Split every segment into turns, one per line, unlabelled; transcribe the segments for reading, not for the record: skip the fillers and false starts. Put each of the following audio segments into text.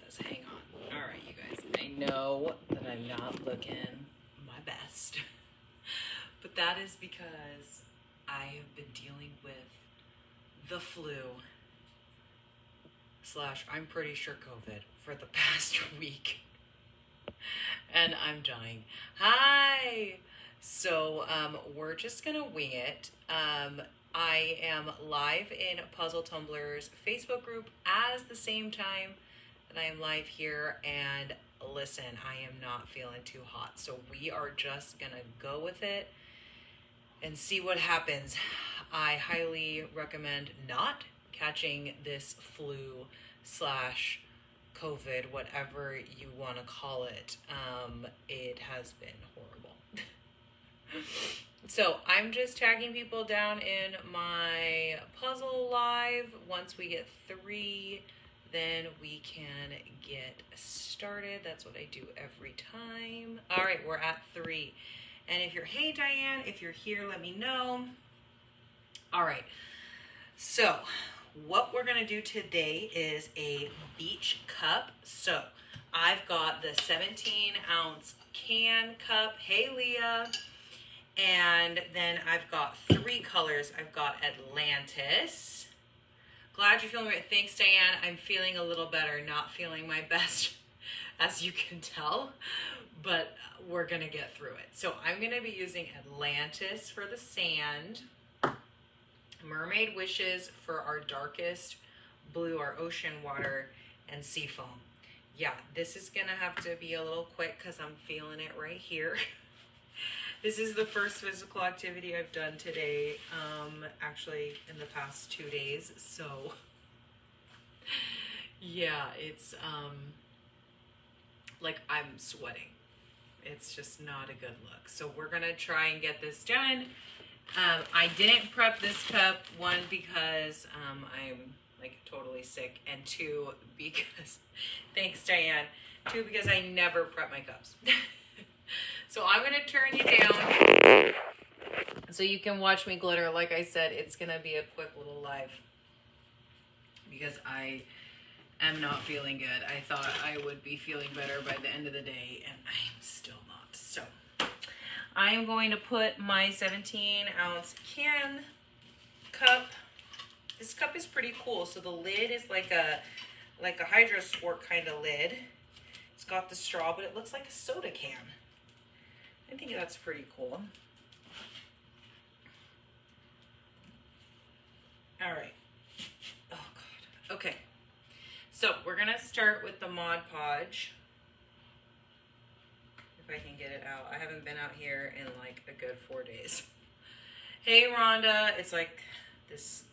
this. Hang on. All right, you guys. I know that I'm not looking my best, but that is because I have been dealing with the flu / I'm pretty sure COVID for the past week. And I'm dying. Hi! So, we're just gonna wing it. I am live in Puzzle Tumbler's Facebook group as the same time that I am live here. And listen, I am not feeling too hot. So we are just gonna go with it and see what happens. I highly recommend not catching this flu / COVID, whatever you want to call it. It has been horrible. So I'm just tagging people down in my puzzle live. Once we get 3, then we can get started. That's what I do every time. All right, we're at 3. And if you're, hey Diane, if you're here, let me know. All right, so what we're gonna do today is a beach cup. So I've got the 17-ounce can cup. Hey Leah. And then I've got 3 colors. I've got Atlantis. Glad you're feeling great. Thanks, Diane. I'm feeling a little better. Not feeling my best, as you can tell, but we're gonna get through it. So I'm gonna be using Atlantis for the sand, Mermaid Wishes for our darkest blue, our ocean water, and Seafoam. Yeah, this is gonna have to be a little quick because I'm feeling it right here. This is the first physical activity I've done today, actually in the past 2 days. So yeah, it's like I'm sweating. It's just not a good look. So we're gonna try and get this done. I didn't prep this cup, 1, because I'm like totally sick, and 2, because, thanks Diane, 2, because I never prep my cups. So I'm gonna turn you down so you can watch me glitter. Like I said, it's gonna be a quick little live because I am not feeling good. I thought I would be feeling better by the end of the day, and I'm still not. So I am going to put my 17-ounce can cup. This cup is pretty cool. So the lid is like a Hydro Sport kind of lid. It's got the straw, but it looks like a soda can. I think that's pretty cool. All right. Oh God. Okay. So we're gonna start with the Mod Podge. If I can get it out. I haven't been out here in like a good 4 days. Hey Rhonda, it's like this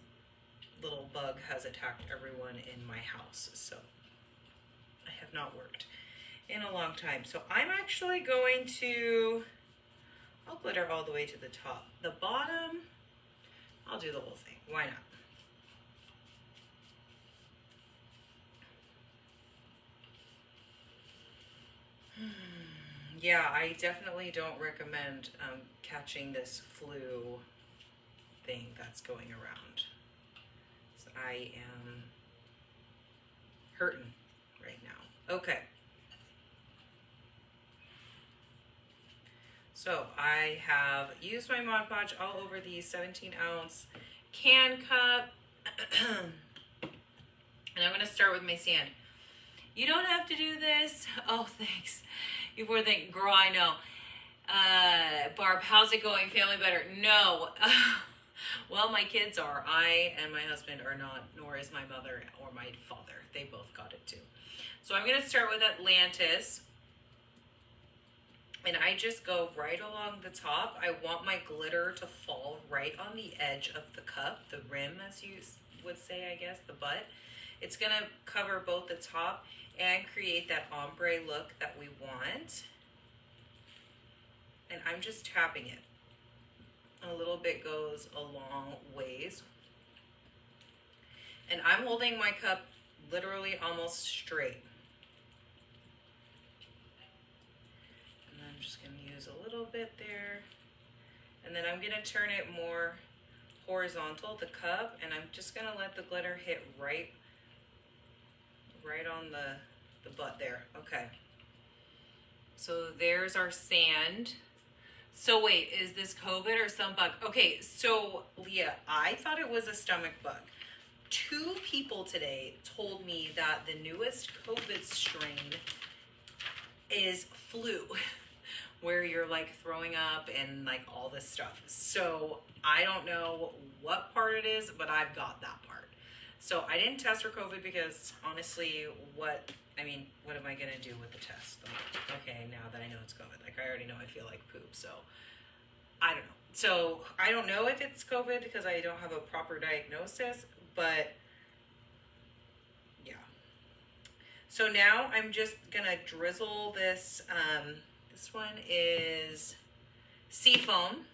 little bug has attacked everyone in my house, so I have not worked in a long time. So I'm actually going to, I'll glitter all the way to the top. The bottom, I'll do the whole thing. Why not? Yeah, I definitely don't recommend catching this flu thing that's going around. So I am hurting right now. Okay. So I have used my Mod Podge all over the 17-ounce can cup. And I'm gonna start with my sand. You don't have to do this. Oh, thanks. You poor thing. Girl, I know. Barb, how's it going? Family better? No. Well, my kids are. I and my husband are not, nor is my mother or my father. They both got it too. So I'm gonna start with Atlantis. And I just go right along the top. I want my glitter to fall right on the edge of the cup, the rim, as you would say, I guess, the butt. It's gonna cover both the top and create that ombre look that we want. And I'm just tapping it. A little bit goes a long ways. And I'm holding my cup literally almost straight. And I'm just gonna use a little bit there. And then I'm gonna turn it more horizontal, the cup, and I'm just gonna let the glitter hit right on the the butt there. Okay. So there's our sand. So wait, is this COVID or some bug? Okay, so Leah, I thought it was a stomach bug. 2 people today told me that the newest COVID strain is flu, where you're like throwing up and like all this stuff. So I don't know what part it is, but I've got that part. So I didn't test for COVID because honestly, what am I gonna do with the test? Like, okay, now that I know it's COVID, like I already know I feel like poop, so I don't know. So I don't know if it's COVID because I don't have a proper diagnosis, but yeah. So now I'm just gonna drizzle this. This one is Seafoam,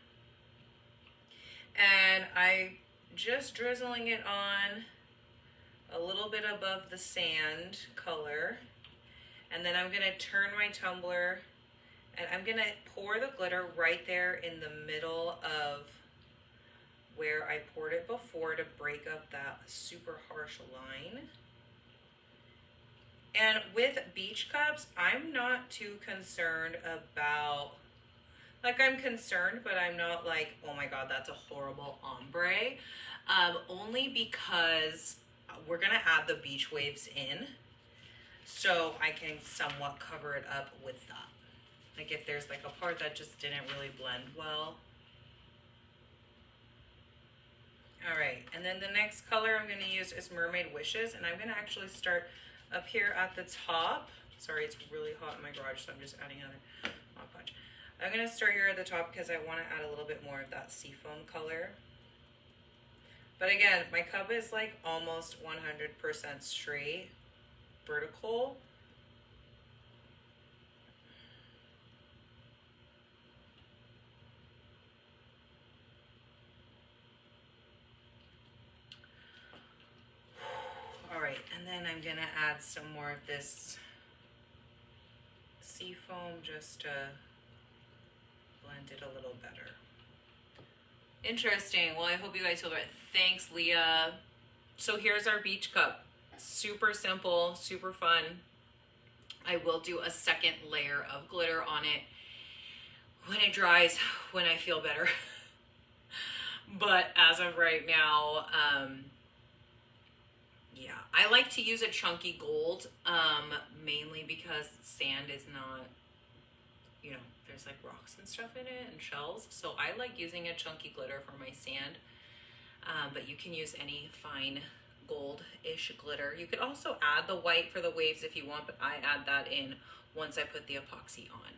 and I just drizzling it on a little bit above the sand color, and then I'm gonna turn my tumbler and I'm gonna pour the glitter right there in the middle of where I poured it before to break up that super harsh line. And with beach cups, I'm not too concerned about, like I'm concerned, but I'm not like, oh my God, that's a horrible ombre. Only because we're gonna add the beach waves in, so I can somewhat cover it up with that. Like if there's like a part that just didn't really blend well. All right, and then the next color I'm gonna use is Mermaid Wishes, and I'm gonna actually start up here at the top. Sorry, it's really hot in my garage, so I'm just adding another Mod Podge. I'm gonna start here at the top because I wanna add a little bit more of that seafoam color. But again, my cup is like almost 100% straight, vertical. All right, and then I'm gonna add some more of this seafoam just to blend it a little better. Interesting. Well, I hope you guys feel better. Thanks, Leah. So here's our beach cup. Super simple, super fun. I will do a second layer of glitter on it when it dries, when I feel better. But as of right now, yeah, I like to use a chunky gold, mainly because sand is not, you know, there's like rocks and stuff in it and shells. So I like using a chunky glitter for my sand, but you can use any fine gold-ish glitter. You could also add the white for the waves if you want, but I add that in once I put the epoxy on.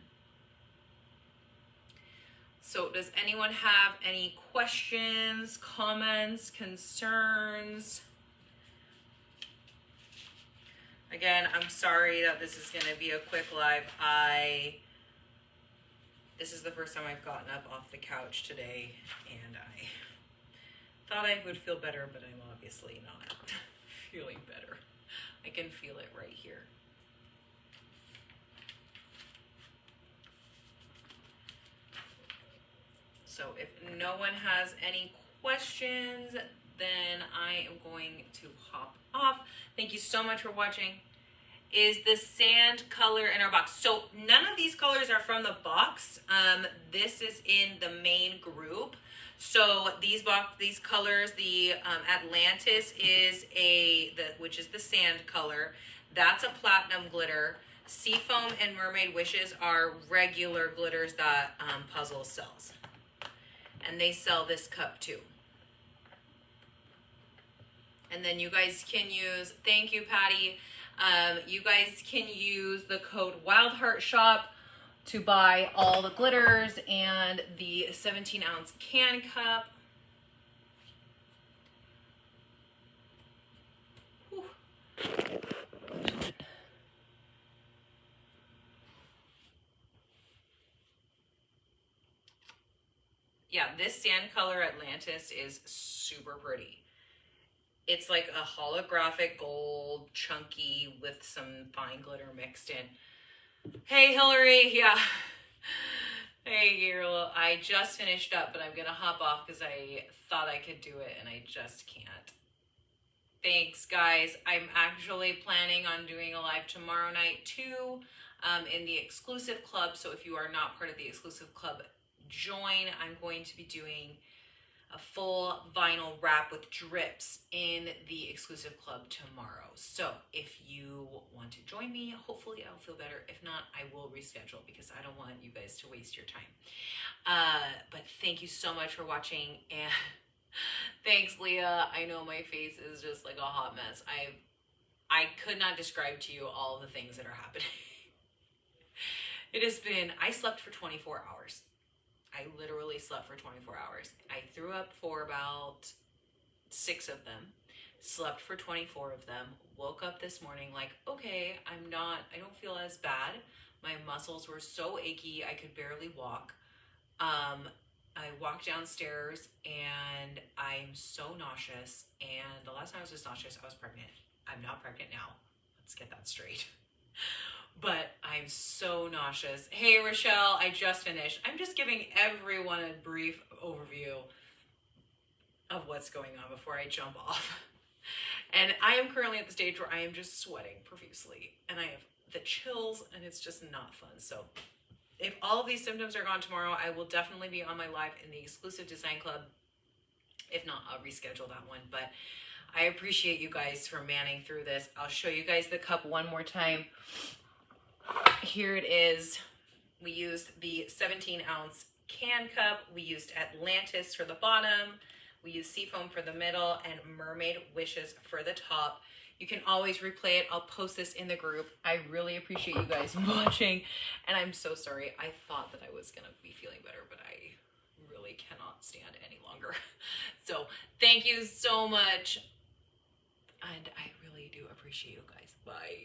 So does anyone have any questions, comments, concerns? Again, I'm sorry that this is going to be a quick live. This is the first time I've gotten up off the couch today, and I thought I would feel better, but I'm obviously not feeling better. I can feel it right here. So if no one has any questions, then I am going to hop off. Thank you so much for watching. Is the sand color in our box? So none of these colors are from the box. This is in the main group. So these colors, the Atlantis is which is the sand color. That's a platinum glitter. Seafoam and Mermaid Wishes are regular glitters that Puzzle sells. And they sell this cup too. And then you guys can use, thank you, Patty. You guys can use the code WildHeartShop to buy all the glitters and the 17-ounce can cup. Whew. Yeah, this sand color Atlantis is super pretty. It's like a holographic gold, chunky, with some fine glitter mixed in. Hey, Hillary, yeah. Hey, girl, I just finished up, but I'm gonna hop off because I thought I could do it and I just can't. Thanks, guys. I'm actually planning on doing a live tomorrow night too, in the exclusive club. So if you are not part of the exclusive club, join. I'm going to be doing a full vinyl wrap with drips in the exclusive club tomorrow. So if you want to join me, hopefully I'll feel better. If not, I will reschedule because I don't want you guys to waste your time. But thank you so much for watching, and thanks, Leah. I know my face is just like a hot mess. I could not describe to you all the things that are happening. It has been, I slept for 24 hours. I literally slept for 24 hours. I threw up for about 6 of them, slept for 24 of them, woke up this morning like, okay, I don't feel as bad. My muscles were so achy, I could barely walk. I walked downstairs and I'm so nauseous. And the last time I was just nauseous, I was pregnant. I'm not pregnant now. Let's get that straight. But I'm so nauseous. Hey, Rochelle, I just finished. I'm just giving everyone a brief overview of what's going on before I jump off. And I am currently at the stage where I am just sweating profusely. And I have the chills and it's just not fun. So if all of these symptoms are gone tomorrow, I will definitely be on my live in the exclusive design club. If not, I'll reschedule that one. But I appreciate you guys for manning through this. I'll show you guys the cup one more time. Here it is. We used the 17-ounce can cup. We used Atlantis for the bottom. We used Seafoam for the middle and Mermaid Wishes for the top. You can always replay it. I'll post this in the group. I really appreciate you guys watching. And I'm so sorry. I thought that I was going to be feeling better, but I really cannot stand any longer. So thank you so much. And I really do appreciate you guys. Bye.